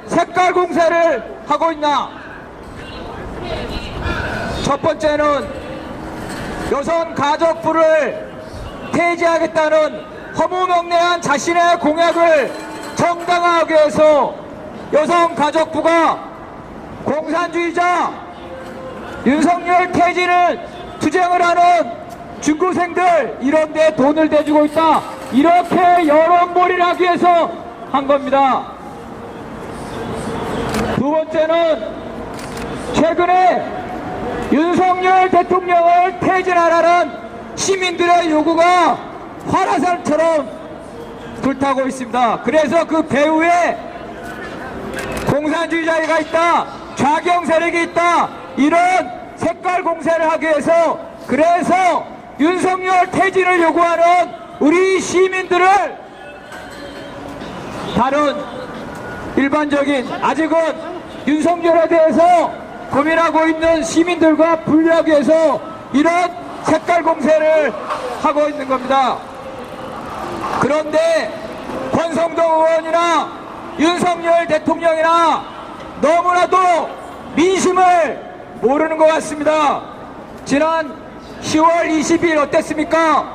색깔 공세를 하고 있나? 첫 번째는 여성가족부를 폐지하겠다는 허무맹랑한 자신의 공약을 정당화하기 위해서 여성가족부가 공산주의자 윤석열 퇴진을 투쟁을 하는 중고생들 이런 데 돈을 대주고 있다, 이렇게 여론몰이를 하기 위해서 한 겁니다. 두 번째는 최근에 윤석열 대통령을 퇴진하라는 시민들의 요구가 화라산처럼 불타고 있습니다. 그래서 그 배후에 공산주의자가 있다, 좌경 세력이 있다, 이런 색깔 공세를 하기 위해서, 그래서 윤석열 퇴진을 요구하는 우리 시민들을 다른 일반적인 아직은 윤석열에 대해서 고민하고 있는 시민들과 분리하기 위해서 이런 색깔 공세를 하고 있는 겁니다. 그런데 권성동 의원이나 윤석열 대통령이나 너무나도 민심을 모르는 것 같습니다. 지난 10월 20일 어땠습니까?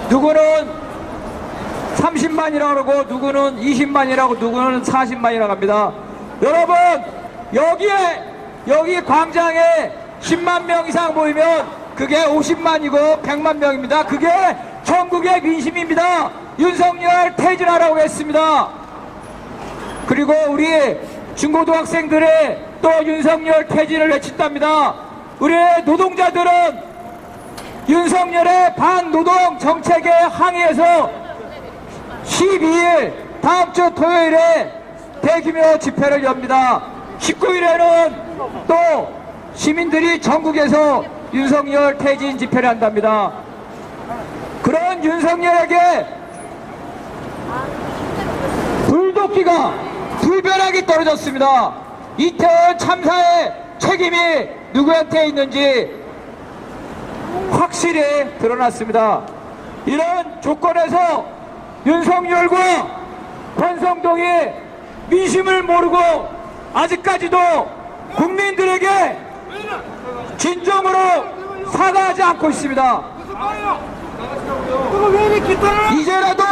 누구는 30만이라고 그러고 누구는 20만이라고 누구는 40만이라고 합니다. 여러분, 여기 광장에 10만 명 이상 모이면 그게 50만이고 100만 명입니다. 그게 전국의 민심입니다. 윤석열 퇴진하라고 했습니다. 그리고 우리 중고등학생들이 또 윤석열 퇴진을 외친답니다. 우리 노동자들은 윤석열의 반노동 정책에 항의해서 12일 다음 주 토요일에 대규모 집회를 엽니다. 19일에는 또 시민들이 전국에서 윤석열 퇴진 집회를 한답니다. 그런 윤석열에게 불도끼가 불변하게 떨어졌습니다. 이태원 참사의 책임이 누구한테 있는지 확실히 드러났습니다. 이런 조건에서 윤석열과 권성동이 민심을 모르고 아직까지도 국민들에게 진정으로 사과하지 않고 있습니다. 이제라도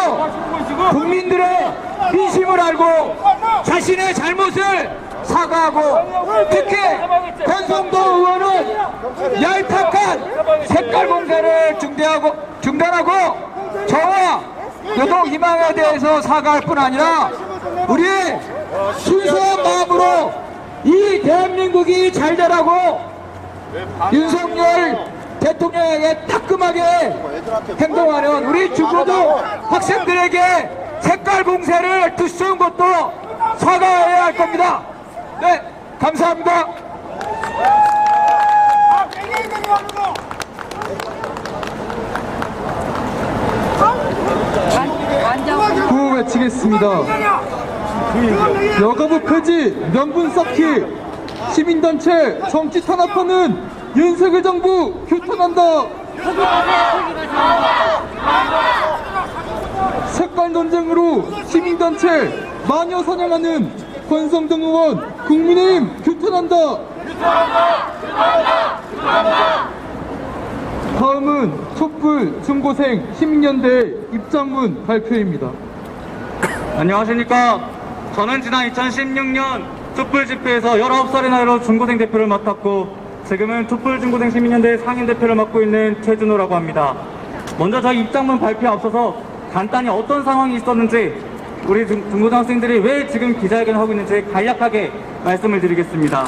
국민들의 민심을 알고 자신의 잘못을 사과하고, 특히 권성동 의원은 얄팍한 색깔 공세를 중단하고 저와 노동희망에 대해서 사과할 뿐 아니라 우리 순수한 마음으로 이 대한민국이 잘 되라고 윤석열 대통령에게 따끔하게 행동하는 우리 중고등 학생들에게 색깔 공세를 두서운 것도 사과해야 할 겁니다. 네, 감사합니다. 구호 외치겠습니다. 여가부 폐지, 명분 쌓기, 시민단체 정치 탄압하는 윤석열 정부 규탄한다. 색깔 논쟁으로 시민단체 마녀 사냥하는 권성동 의원 국민의힘 규탄한다. 다음은 촛불 중고생 시민연대 입장문 발표입니다. 안녕하십니까. 저는 지난 2016년 촛불 집회에서 19살의 나이로 중고생 대표를 맡았고 지금은 촛불 중고생 시민연대 상임 대표를 맡고 있는 최준호라고 합니다. 먼저 저희 입장문 발표에 앞서서 간단히 어떤 상황이 있었는지, 우리 중고등학생들이 왜 지금 기자회견을 하고 있는지 간략하게 말씀을 드리겠습니다.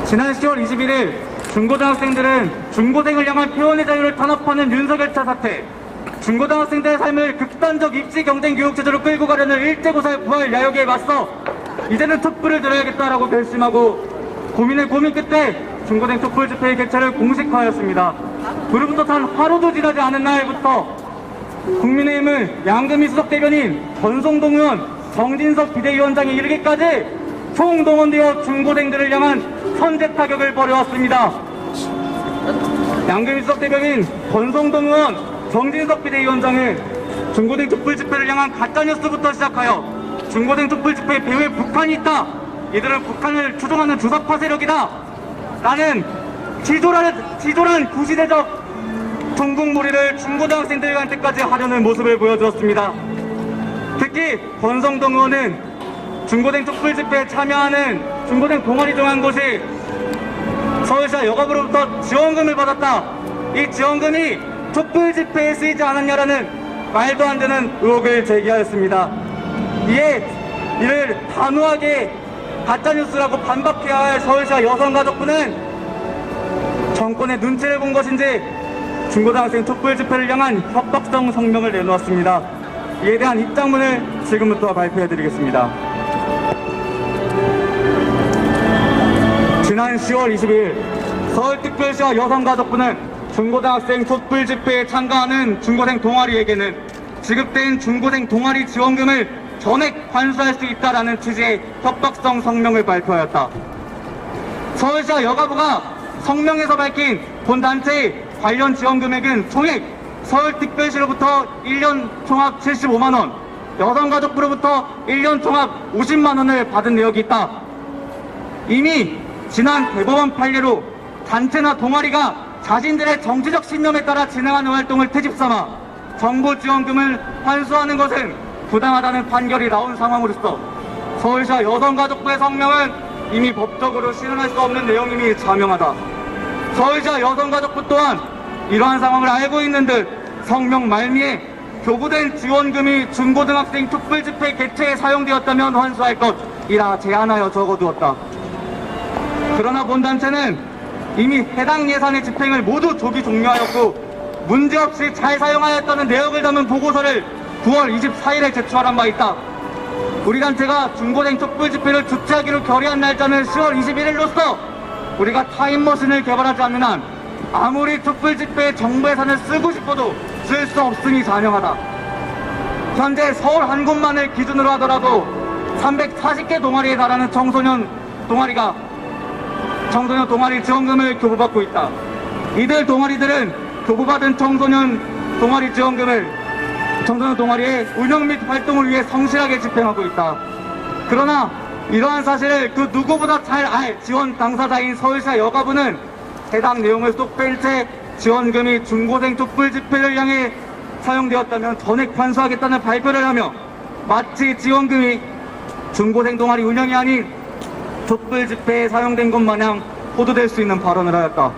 지난 10월 21일 중고등학생들은 중고생을 향한 표현의 자유를 탄압하는 윤석열차 사태, 중고등학생들의 삶을 극단적 입시 경쟁 교육 체제로 끌고 가려는 일제고사의 부활 야욕에 맞서 이제는 촛불을 들어야겠다라고 결심하고 고민 끝에 중고생 촛불 집회의 개최를 공식화하였습니다. 불부터 탄 하루도 지나지 않은 날부터 국민의힘은 양금희 수석 대변인, 권성동 의원, 정진석 비대위원장이 이르기까지 총동원되어 중고생들을 향한 선제 타격을 벌여왔습니다. 양금희 수석 대변인, 권성동 의원, 정진석 비대위원장은 중고등 촛불 집회를 향한 가짜뉴스부터 시작하여 중고등 촛불 집회 배후에 북한이 있다. 이들은 북한을 추종하는 주사파 세력이다. 라는 치졸한 구시대적 종북몰이를 중고등학생들한테까지 하려는 모습을 보여주었습니다. 특히 권성동 의원은 중고등 촛불 집회에 참여하는 중고등 동아리 중 한 곳이 서울시와 여가부로부터 지원금을 받았다. 이 지원금이 촛불 집회에 쓰이지 않았냐라는 말도 안 되는 의혹을 제기하였습니다. 이에 이를 단호하게 가짜뉴스라고 반박해야 할 서울시와 여성가족부는 정권의 눈치를 본 것인지 중고등학생 촛불 집회를 향한 협박성 성명을 내놓았습니다. 이에 대한 입장문을 지금부터 발표해드리겠습니다. 지난 10월 22일 서울특별시와 여성가족부는 중고등학생 촛불 집회에 참가하는 중고생 동아리에게는 지급된 중고생 동아리 지원금을 전액 환수할 수 있다라는 취지의 협박성 성명을 발표하였다. 서울시와 여가부가 성명에서 밝힌 본 단체의 관련 지원 금액은 총액 서울특별시로부터 1년 총합 75만원, 여성가족부로부터 1년 총합 50만원을 받은 내역이 있다. 이미 지난 대법원 판례로 단체나 동아리가 자신들의 정치적 신념에 따라 진행하는 활동을 트집삼아 정부 지원금을 환수하는 것은 부당하다는 판결이 나온 상황으로서 서울시와 여성가족부의 성명은 이미 법적으로 실현할 수 없는 내용임이 자명하다. 서울시와 여성가족부 또한 이러한 상황을 알고 있는 듯 성명 말미에 교부된 지원금이 중고등학생 촛불 집회 개최에 사용되었다면 환수할 것이라 제안하여 적어두었다. 그러나 본 단체는 이미 해당 예산의 집행을 모두 조기 종료하였고 문제없이 잘 사용하였다는 내역을 담은 보고서를 9월 24일에 제출한 바 있다. 우리 단체가 중고생 촛불 집회를 주최하기로 결의한 날짜는 10월 21일로서 우리가 타임머신을 개발하지 않는 한 아무리 촛불 집회에 정부 예산을 쓰고 싶어도 쓸 수 없음이 자명하다. 현재 서울 한 곳만을 기준으로 하더라도 340개 동아리에 달하는 청소년 동아리 지원금을 교부받고 있다. 이들 동아리들은 교부받은 청소년 동아리의 운영 및 활동을 위해 성실하게 집행하고 있다. 그러나 이러한 사실을 그 누구보다 잘 알 지원 당사자인 서울시와 여가부는 해당 내용을 쏙 뺀 채 지원금이 중고생 촛불 집회를 향해 사용되었다면 전액 환수하겠다는 발표를 하며 마치 지원금이 중고생 동아리 운영이 아닌 촛불 집회에 사용된 것 마냥 호도될 수 있는 발언을 하였다.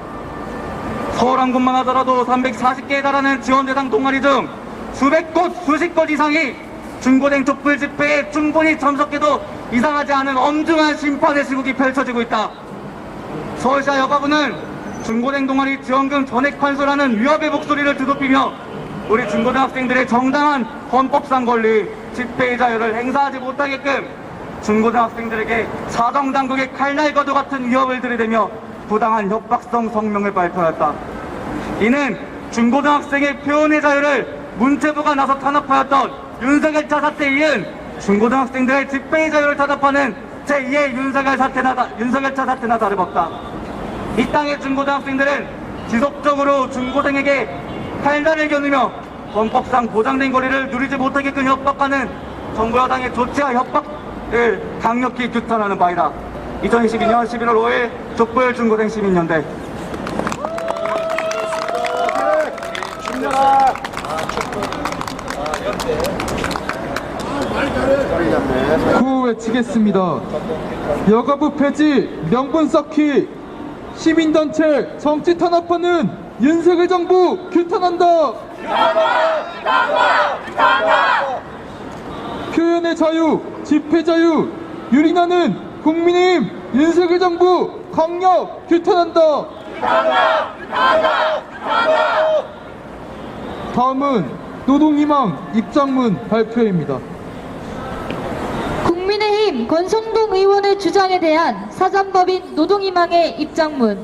서울 한 곳만 하더라도 340개에 달하는 지원 대상 동아리 중 수백 곳, 수십 곳 이상이 중고생 촛불 집회에 충분히 참석해도 이상하지 않은 엄중한 심판의 시국이 펼쳐지고 있다. 서울시와 여가부는 중고생 동아리 지원금 전액 환수라는 위협의 목소리를 뒤덮이며 우리 중고등학생들의 정당한 헌법상 권리, 집회의 자유를 행사하지 못하게끔 중고등학생들에게 사정당국의 칼날과도 같은 위협을 들이대며 부당한 협박성 성명을 발표하였다. 이는 중고등학생의 표현의 자유를 문체부가 나서 탄압하였던 윤석열 차 사태에 이은 중고등학생들의 집회의 자유를 탄압하는 제2의 윤석열 차 사태나 다름없다. 이 땅의 중고등학생들은 지속적으로 중고생에게 칼날을 겨누며 헌법상 보장된 권리를 누리지 못하게끔 협박하는 정부 여당의 조치와 협박을 강력히 규탄하는 바이다. 2022년 11월 5일 촛불 중고생 시민연대. 구호 외치겠습니다. 여가부 폐지, 명분 쌓기, 시민단체 정치 탄압하는 윤석열 정부 규탄한다. 표현의 자유, 집회 자유, 유린하는 국민의힘 윤석열 정부 강력 규탄한다. 다음은 노동희망 입장문 발표입니다. 국민의힘 권성동 의원의 주장에 대한 사전법인 노동희망의 입장문.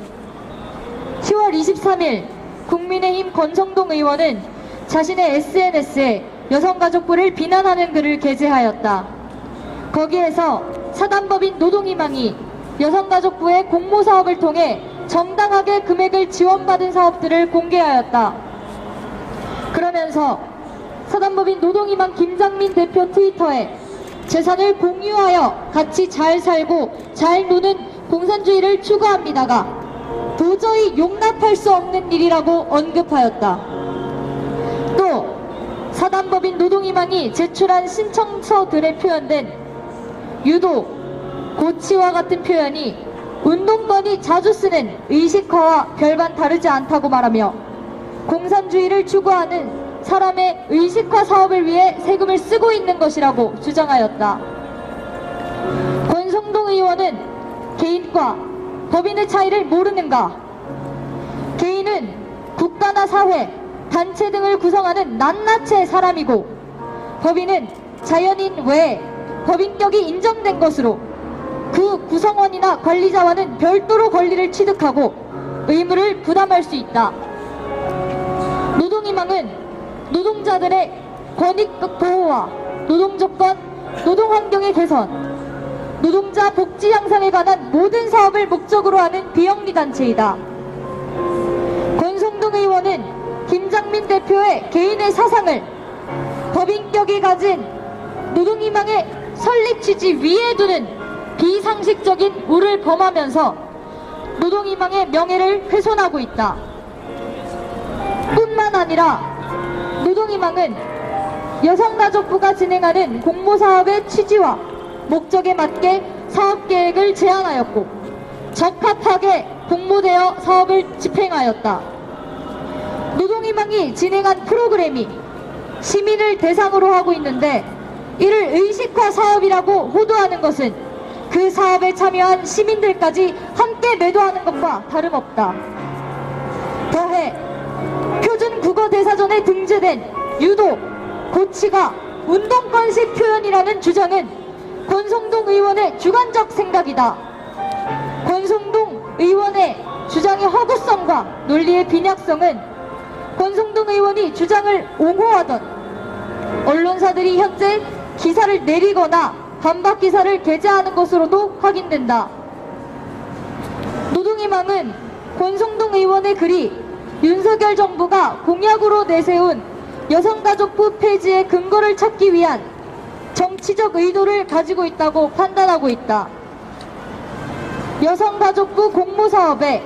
10월 23일 국민의힘 권성동 의원은 자신의 SNS에 여성가족부를 비난하는 글을 게재하였다. 거기에서 사단법인 노동희망이 여성가족부의 공모사업을 통해 정당하게 금액을 지원받은 사업들을 공개하였다. 그러면서 사단법인 노동희망 김장민 대표 트위터에 재산을 공유하여 같이 잘 살고 잘 노는 공산주의를 추구합니다가 도저히 용납할 수 없는 일이라고 언급하였다. 또 사단법인 노동희망이 제출한 신청서들에 표현된 유도, 고치와 같은 표현이 운동권이 자주 쓰는 의식화와 별반 다르지 않다고 말하며 공산주의를 추구하는 사람의 의식화 사업을 위해 세금을 쓰고 있는 것이라고 주장하였다. 권성동 의원은 개인과 법인의 차이를 모르는가? 개인은 국가나 사회, 단체 등을 구성하는 낱낱의 사람이고 법인은 자연인 외에 법인격이 인정된 것으로 그 구성원이나 관리자와는 별도로 권리를 취득하고 의무를 부담할 수 있다. 노동희망은 노동자들의 권익 보호와 노동조건, 노동환경의 개선, 노동자 복지 향상에 관한 모든 사업을 목적으로 하는 비영리단체이다. 권성동 의원은 김장민 대표의 개인의 사상을 법인격이 가진 노동희망의 설립 취지 위에 두는 비상식적인 우를 범하면서 노동희망의 명예를 훼손하고 있다. 뿐만 아니라 노동희망은 여성가족부가 진행하는 공모사업의 취지와 목적에 맞게 사업계획을 제안하였고 적합하게 공모되어 사업을 집행하였다. 노동희망이 진행한 프로그램이 시민을 대상으로 하고 있는데 이를 의식화 사업이라고 호도하는 것은 그 사업에 참여한 시민들까지 함께 매도하는 것과 다름없다. 더해 표준 국어 대사전에 등재된 유도, 고치가 운동권식 표현이라는 주장은 권성동 의원의 주관적 생각이다. 권성동 의원의 주장의 허구성과 논리의 빈약성은 권성동 의원이 주장을 옹호하던 언론사들이 현재 기사를 내리거나 반박 기사를 게재하는 것으로도 확인된다. 노동희망은 권성동 의원의 글이 윤석열 정부가 공약으로 내세운 여성가족부 폐지의 근거를 찾기 위한 정치적 의도를 가지고 있다고 판단하고 있다. 여성가족부 공모사업에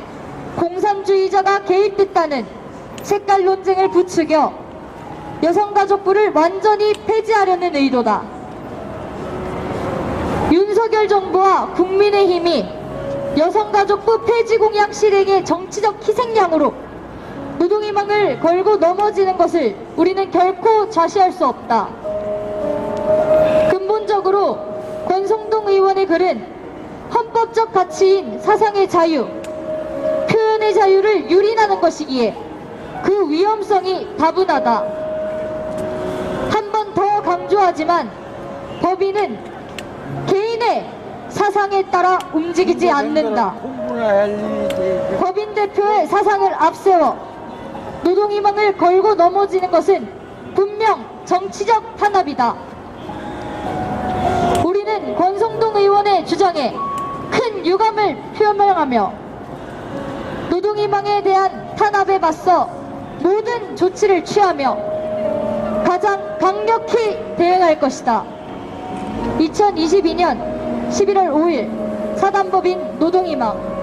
공산주의자가 개입됐다는 색깔 논쟁을 부추겨 여성가족부를 완전히 폐지하려는 의도다. 윤석열 정부와 국민의힘이 여성가족부 폐지 공약 실행의 정치적 희생양으로 노동희망을 걸고 넘어지는 것을 우리는 결코 좌시할 수 없다. 근본적으로 권성동 의원의 글은 헌법적 가치인 사상의 자유, 표현의 자유를 유린하는 것이기에 그 위험성이 다분하다. 한 번 더 강조하지만 법인은 개인의 사상에 따라 움직이지 않는다. 법인 대표의 사상을 앞세워 노동희망을 걸고 넘어지는 것은 분명 정치적 탄압이다. 우리는 권성동 의원의 주장에 큰 유감을 표명하며 노동희망에 대한 탄압에 맞서 모든 조치를 취하며 가장 강력히 대응할 것이다. 2022년 11월 5일 사단법인 노동희망.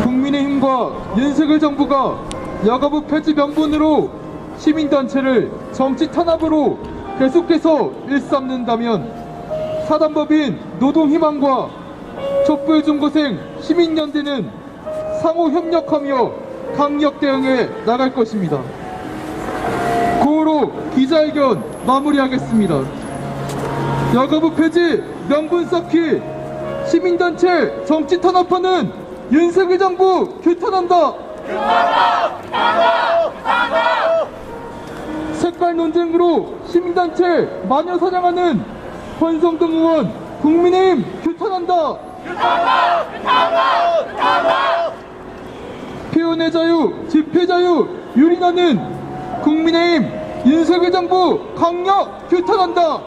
국민의힘과 윤석열 정부가 여가부 폐지 명분으로 시민단체를 정치 탄압으로 계속해서 일삼는다면 사단법인 노동희망과 촛불중고생 시민연대는 상호 협력하며 강력 대응해 나갈 것입니다. 고로 기자회견 마무리하겠습니다. 여가부 폐지 명분 쌓기, 시민단체 정치 탄압하는 윤석열 정부 규탄한다. 색깔 논쟁으로 시민단체 마녀 사냥하는 권성동 의원 국민의힘 규탄한다. 표현의 자유, 집회 자유 유린하는 국민의힘 윤석열 정부 강력 규탄한다.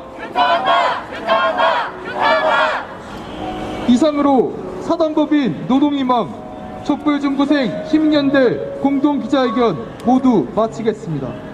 이상으로 사단법인 노동희망 촛불중고생 시민연대 공동기자회견 모두 마치겠습니다.